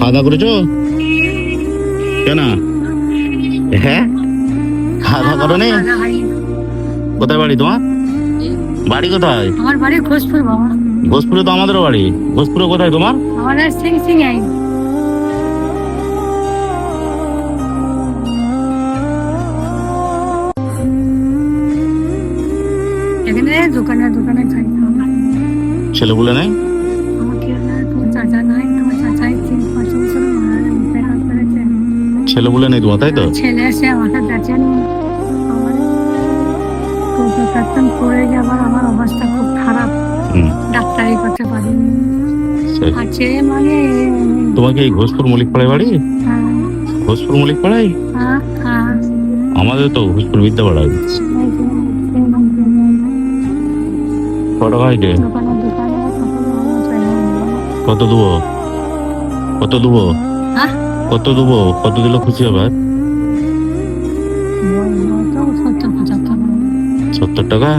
খাওয়া দাওয়া করেছো? কেন? হ্যাঁ, খাওয়া দাওয়া করো নি? কোথায় বাড়ি তোমার? বাড়ি কোথায়? আমার বাড়ি ঘোষপুর বাবা। ঘোষপুরে তো আমাদেরও বাড়ি। ঘোষপুরে কোথায় তোমার? আমাদের সিং সিং আই। এখানে দোকানে দোকানে খাই। ছেলেপুলে নেই? আমার কেউ না, তোমার চাচা নাই, তোমার চাচাই 3-5 বছর মারা গেছে। ছেলেপুলে নেই তোমার, তাই তো? ছেলে এসে আমাকে দেখেন, আমার কোথাও পড়ে যাবার, আমার অবস্থা খুব খারাপ, ডাক্তারি করতে পারিনি। সেই। আছে মানে তোমাকে এই ঘোষপুর মল্লিকপাড়ায় বাড়ি? হ্যাঁ, ঘোষপুর মল্লিকপাড়ায়? হ্যাঁ, হ্যাঁ। আমাদের তো ঘোষপুর বিদ্যাপাড়ায়। এই যে, কত টাকা হয়েছে? দোকানে দোকানে কত দেবো? কত দেবো? হ্যাঁ, কত দেবো? কত দিলে খুশি হবে? 70-75। 70 টাকা?